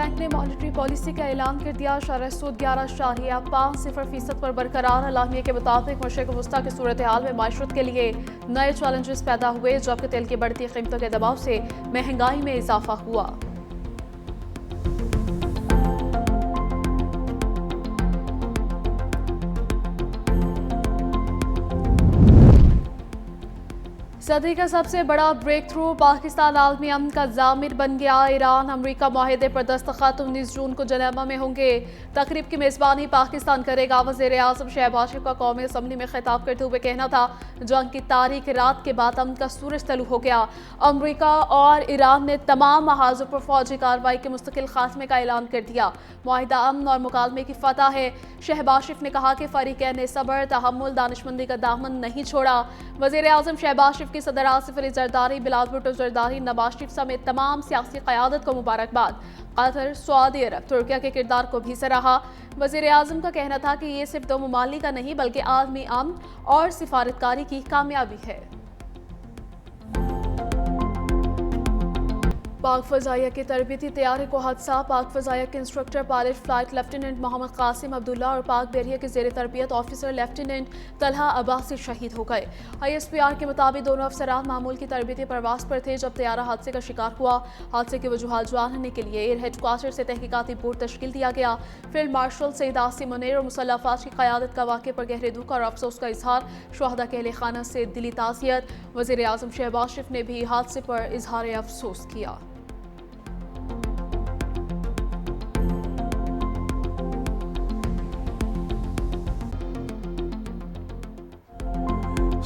Bank ने monetary policy का ऐलान कर दिया। शरह सूद 11.50% पर बरकरार। अलामिया के मुताबिक मशरिक वस्ता की सूरत हाल में माशरत के लिए नए चैलेंजेस पैदा हुए, जबकि तेल की बढ़ती कीमतों के दबाव से महंगाई में इजाफा हुआ। सदी का सबसे बड़ा ब्रेक थ्रू, पाकिस्तान आलमी अमन का जामिर बन गया। ईरान अमरीका माहिदे पर दस्तखत 19 जून को जनेवा में होंगे। तकरीब की मेज़बानी पाकिस्तान करेगा। वज़ीर आज़म शहबाज शरीफ का कौमी असम्बली में खिताब करते हुए कहना था, जंग की तारीख रात के बाद अमन का सूरज तलू हो गया। अमरीका और ईरान ने तमाम महाजों पर फौजी कार्रवाई के मुस्तकिल खात्मे का ऐलान कर दिया। मुआहिदा अमन और मुकालमे की फतह है। शहबाज शरीफ ने कहा कि फरीकैन ने सब्र, तहम्मुल, दानिशमंदी का दामन नहीं छोड़ा। वज़ीर आज़म शहबाज शरीफ की सदर आसिफ अली जरदारी, बिलाल भुट्टो जरदारी, नवाज शरीफ समेत तमाम सियासी क़यादत को मुबारकबाद। कतर, सऊदी अरब, तुर्किया के किरदार को भी सराहा। वज़ीर आज़म का कहना था कि ये सिर्फ दो ममालिक का नहीं बल्कि आलमी अमन और सिफारतकारी की कामयाबी है। पाक फ़ज़ाइया की तरबियती तैयारी को हादसा। पाक फ़ज़ाइया के instructor pilot flight lieutenant Mohammad Qasim Abdullah और पाक बहरिया के ज़ेर तरबियत ऑफिसर लेफ्टिनेंट तलहा अब्बासी शहीद हो गए। ISPR के मुताबिक दोनों अफसरान मामूल की तरबियती परवास पर थे जब तैयारा हादसे का शिकार हुआ। हादसे की वजूहात जानने के लिए एयर हेडक्वार्टर से तहकीकाती बोर्ड तश्कील दिया गया। फील्ड मार्शल सईद आसिम मुनीर और मुसल्लह अफवाज की क़यादत का वाक़े पर गहरे दुख और अफसोस का इजहार। शुहदा के अहले खाना से दिली ताज़ियत। वज़ीर आज़म शहबाज शरीफ ने भी हादसे पर इजहार अफसोस किया।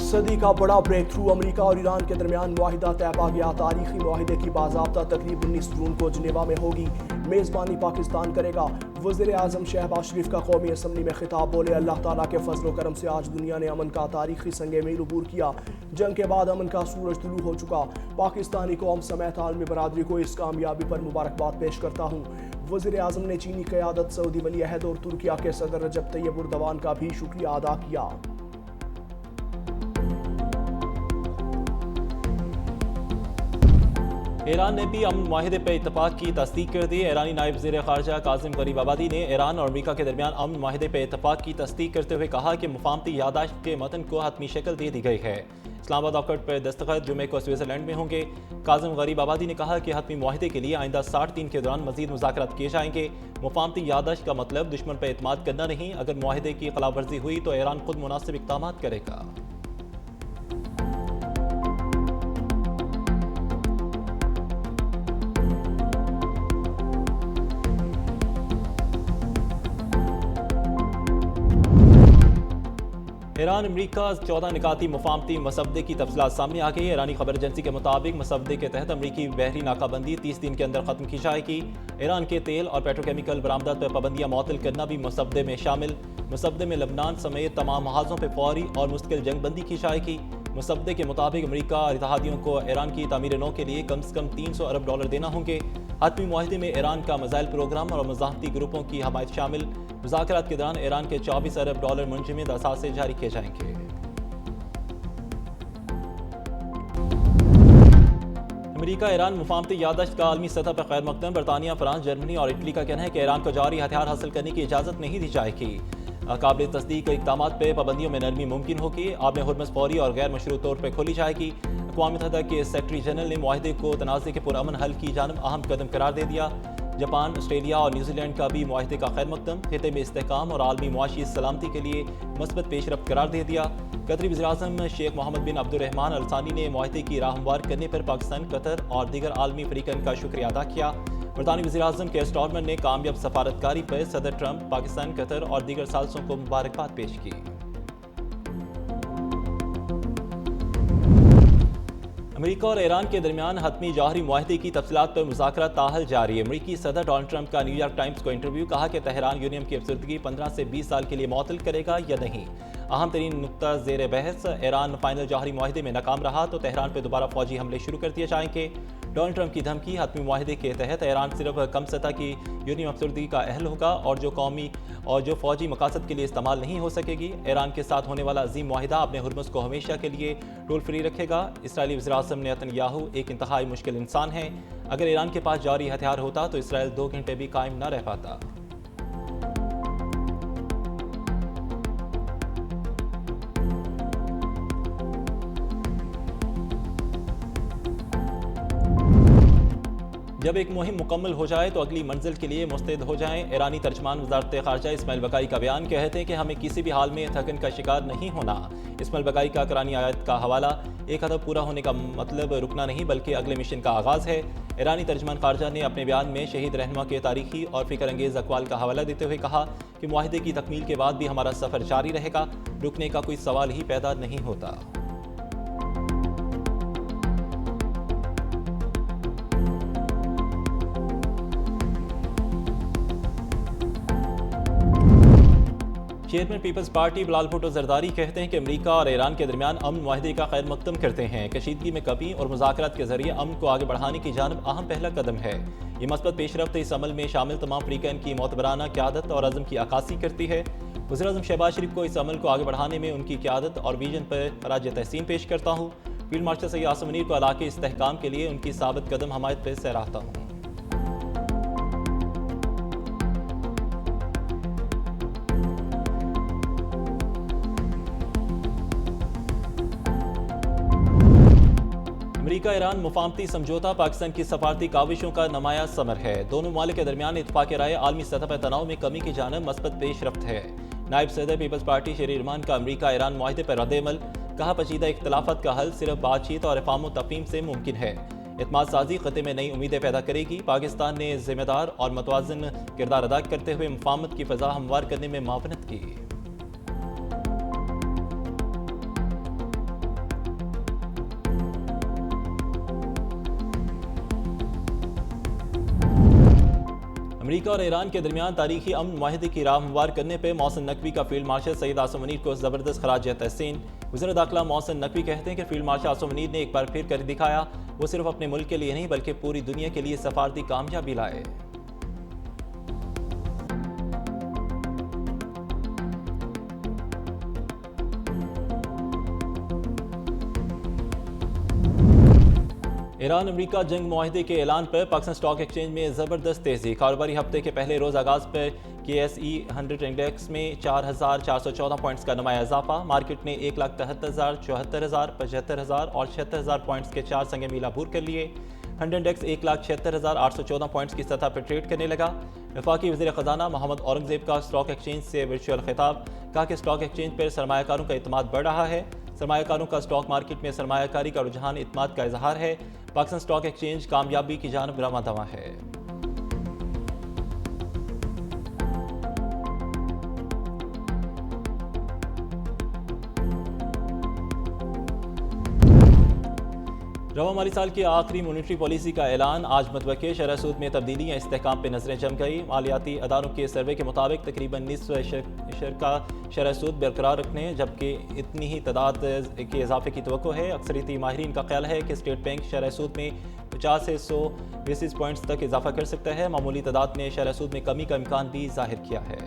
सदी का बड़ा ब्रेक थ्रू, अमरीका और ईरान के दरमियान मुआहिदा तय पा गया। तारीखी मुआहिदे की बाज़ाब्ता तकरीब 19 जून को जिनेवा में होगी। मेज़बानी पाकिस्तान करेगा। वज़ीर आज़म शहबाज शरीफ का कौमी असम्बली में खिताब, बोले अल्लाह ताला के फजल व करम से आज दुनिया ने अमन का तारीखी संगे मील अबूर किया। जंग के बाद अमन का सूरज तुलू हो चुका। पाकिस्तानी कौम समेत आलमी बरादरी को इस कामयाबी पर मुबारकबाद पेश करता हूँ। वज़ीर आज़म ने चीनी क़यादत, सऊदी वली अहद और तुर्किया के सदर रजब तैयब एर्दोगान का भी शुक्रिया अदा किया। ईरान ने भी अमन माहिदे पर इत्तफाक की तस्दीक कर दी। ईरानी नायब वज़ीर ख़ारजा कासिम गरीबाबादी ने ईरान और अमरीका के दरमियान अमन माहिदे पर इत्तफाक की तस्दीक करते हुए कहा कि मुफाहमती यादाश्त के मतन को हतमी शक्ल दे दी गई है। इस्लामाबाद ऑकट पर दस्तखत जुमे को स्विट्ज़रलैंड में होंगे। कासिम गरीबाबादी ने कहा कि हतमी माहिदे के लिए आइंदा 60 के दौरान मजीद मुज़ाकरात किए जाएंगे। मुफाहमती यादाश्त का मतलब दुश्मन पर एतमाद करना नहीं। अगर माहिदे की खिलाफ वर्जी हुई तो ईरान खुद मुनासिब इक़दाम करेगा। ईरान अमरीका 14 निकाती मुफाहमती मसवदे की तफसीलात सामने आ गई। ईरानी खबर एजेंसी के मुताबिक मसवदे के तहत अमरीकी बहरी नाकाबंदी 30 दिन के अंदर खत्म की जाएगी। ईरान के तेल और पेट्रोकेमिकल बरामदात पर पाबंदियां मुअत्तल करना भी मसवदे में शामिल। मसवदे में लबनान समेत तमाम महाजों पर फौरी और मुस्तकिल जंगबंदी की जाएगी। मसवदे के मुताबिक अमरीका और इत्तेहादियों को ईरान की तामीर नौ के लिए कम से कम $300 अरब देना होंगे। हतमी मुआहिदे में ईरान का मिसाइल प्रोग्राम और मज़ाहमती ग्रुपों की हमायत शामिल। मुज़ाकरात के दौरान ईरान के $24 अरब मुंजमद असासे जारी किए जाएंगे। अमरीका ईरान मुफाहमती यादाश्त का आलमी सतह पर खैर मकदम। बरतानिया, फ्रांस, जर्मनी और इटली का कहना है कि ईरान को जौहरी हथियार हासिल करने की इजाज़त नहीं दी जाएगी। काबिल तस्दीक इक़दाम पर पाबंदियों में नरमी मुमकिन होगी। आब हुर्मस फौरी और गैर मशरूत तौर पर खोली जाएगी। अक़वाम मुत्तहिदा के सेक्रेटरी जनरल ने मुआहिदे को तनाज़े के पुरअमन हल की जानब अहम कदम करार दे दिया। जापान, ऑस्ट्रेलिया और न्यूजीलैंड का भी मुआहिदे का खैर मकदम खिते में इस्तेहकाम और आलमी मुआशी सलामती के लिए मस्बत पेशरफ्त करार दे दिया। कतरी वज़ीर-ए-आज़म शेख मोहम्मद बिन अब्दुर्रहमान अल सानी ने मुआहिदे की राह हमवार करने पर पाकिस्तान, कतर और दीगर आलमी फ़रीक़न का शुक्रिया अदा किया। बरतानी वज़ीर-ए-आज़म केयर स्टारमर ने कामयाब सफारतकारी पर सदर ट्रंप, पाकिस्तान, कतर और दीगर सालसों को मुबारकबाद पेश की। अमरीका और ईरान के दरमियान हतमी जौहरी मुआहिदे की तफसीलात पर मुज़ाकरा ताहल जारी है। अमरीकी सदर डोनाल्ड ट्रंप का न्यूयॉर्क टाइम्स को इंटरव्यू, कहा कि तेहरान यूरेनियम की अफसरदगी 15 से 20 साल के लिए मुअत्तल करेगा या नहीं। अहम तरीन नुक्ता ज़ेर बहस, ईरान फाइनल जौहरी मुआहिदे में नाकाम रहा तो तेहरान पर दोबारा फौजी हमले शुरू कर दिए जाएंगे। डोनाल्ड ट्रंप की धमकी, हतमी मुआहदे के तहत ईरान सिर्फ कम सतह की यूनी अफसरदगी का अहल होगा और जो फौजी मकासद के लिए इस्तेमाल नहीं हो सकेगी। ईरान के साथ होने वाला अजीम मुआहिदा अपने हुर्मुस को हमेशा के लिए टोल फ्री रखेगा। इसराइली वज़ीर-ए-आज़म नेतन्याहू एक इंतहाई मुश्किल इंसान है। अगर ईरान के पास जारी हथियार होता तो इसराइल 2 घंटे भी कायम न रह पाता। जब एक मुहिम मुकम्मल हो जाए तो अगली मंजिल के लिए मुस्तैद हो जाएं। ईरानी तर्जमान वज़ारत ख़ारजा इस्माइल बक़ाई का बयान, कहते हैं कि हमें किसी भी हाल में थकन का शिकार नहीं होना। इस्माइल बक़ाई का कुरानी आयत का हवाला, एक हदफ पूरा होने का मतलब रुकना नहीं बल्कि अगले मिशन का आगाज़ है। ईरानी तर्जमान ख़ारजा ने अपने बयान में शहीद रहनुमा के तारीखी और फ़िक्र अंगेज़ अक़वाल का हवाला देते हुए कहा कि मुआहिदे की तकमील के बाद भी हमारा सफ़र जारी रहेगा, रुकने का कोई सवाल ही पैदा नहीं होता। Chairman Peoples Party Bilawal Bhutto Zardari कहते हैं कि अमेरिका और ईरान के दरमियान अमन मुआहदे का खैर मकदम करते हैं। कशीदगी में कमी और मुज़ाकरात के जरिए अमन को आगे बढ़ाने की जानब अहम पहला कदम है। ये मस्बत पेशरफ्त इस अमल में शामिल तमाम फ़रीक़ैन की मोतबराना क़यादत और अज़म की अक्कासी करती है। वज़ीर-ए-आज़म शहबाज शरीफ को इस अमल को आगे बढ़ाने में उनकी क़यादत और विजन पर खराज तहसीन पेश करता हूँ। फील्ड मार्शल सैयद आसिम मुनीर को इलाके इस्तेहकाम के लिए उनकी साबित कदम हमायत पर सराहता हूँ। अमेरिका ईरान मुफाहमती समझौता पाकिस्तान की सफारती काविशों का नुमाया समर है। दोनों ममालिक के दरमियान इत्तफाक़ राय आलमी सतह पर तनाव में कमी की जानब मस्बत पेशरफ्त है। नायब सदर पीपल्स पार्टी शेर रहमान का अमेरिका ईरान मुआहिदे पर रद्द-ए-अमल, कहा पेचीदा इख्तलाफात का हल सिर्फ बातचीत और इफ़हाम व तफ़हीम से मुमकिन है। इत्माद साजी ख़त्े में नई उम्मीदें पैदा करेगी। पाकिस्तान ने जिम्मेदार और मतवाज़न किरदार अदा करते हुए मुफाहमत की फ़ज़ा हमवार करने में मुआवनत की। अमेरिका और ईरान के दरमियान तारीखी अमन मुआहिदे की राह हमवार करने पर मोहसिन नकवी का फील्ड मार्शल सैयद आसिम मुनीर को ज़बरदस्त खराज तहसीन। वज़ीर दाखिला मोहसिन नकवी कहते हैं कि फील्ड मार्शल आसिम मुनीर ने एक बार फिर कर दिखाया, वो सिर्फ अपने मुल्क के लिए नहीं बल्कि पूरी दुनिया के लिए सफारती कामयाबी लाए। ईरान अमेरिका जंग मुआहिदे के ऐलान पर पाकिस्तान स्टॉक एक्सचेंज में ज़बरदस्त तेज़ी। कारोबारी हफ्ते के पहले रोज़ आगाज़ पर KSE 100 इंडेक्स में 4,414 पॉइंट्स का नुमाया इजाफा। मार्केट ने 1,73,000, 74,000, 75,000 और 76,000 पॉइंट्स के 4 संगे मील अबूर कर लिए। 100 इंडेक्स 1,76,814 पॉइंट्स की सतह पर ट्रेड करने लगा। वफाकी वज़ीर ख़जाना मोहम्मद औरंगज़ेब का स्टॉक एक्सचेंज से वर्चुअल खिताब, कहा कि स्टॉक एक्सचेंज पर सरमायाकारों का एतमाद बढ़ रहा है। सरमायाकारों का स्टॉक मार्केट में सरमायाकारी का रुझान इत्माद का इजहार है। पाकिस्तान स्टॉक एक्सचेंज कामयाबी की जानब रवां दवा है। रवा माली साल की आखिरी मॉनिटरी पॉलिसी का ऐलान, आज मतवक्के शरह सूद में तब्दीली या इस्तेहकाम पर नजरें जम गई। मालियाती अदारों के सर्वे के मुताबिक तकरीबन निस्फ का शरह सूद बरकरार रखने जबकि इतनी ही तादाद के इजाफे की तवक्को है। अक्सरियती माहिरीन का ख्याल है कि स्टेट बैंक शरह सूद में 50 से 100 बेसिस पॉइंट्स तक इजाफा कर सकता है। मामूली तादाद ने शरह सूद में कमी का इम्कान भी जाहिर किया है।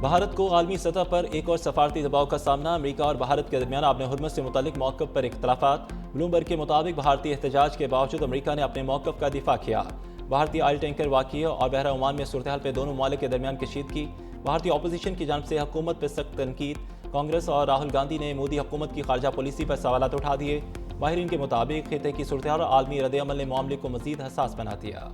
भारत को आलमी सतह पर एक और सफारती दबाव का सामना। अमेरिका और भारत के दरमियान अपने हुर्मत से मुतालिक मौक़िफ़ पर इख्तलाफात। ब्लूमबर्ग के मुताबिक भारतीय एहतजाज के बावजूद अमेरिका ने अपने मौक़िफ़ का दिफा किया। भारतीय ऑयल टैंकर वाक़िए और बहरा ओमान में सूरत हाल पर दोनों ममालिक के दरमियान कशीदगी। भारतीय अपोजिशन की जानब से हुकूमत पर सख्त तनकीद। कांग्रेस और राहुल गांधी ने मोदी हुकूमत की खारजा पॉलिसी पर सवालात उठा दिए। माहिरीन के मुताबिक खिते की सूरत हाल और आलमी रद्द-ए-अमल ने मामले को मज़ीद हसास बना दिया।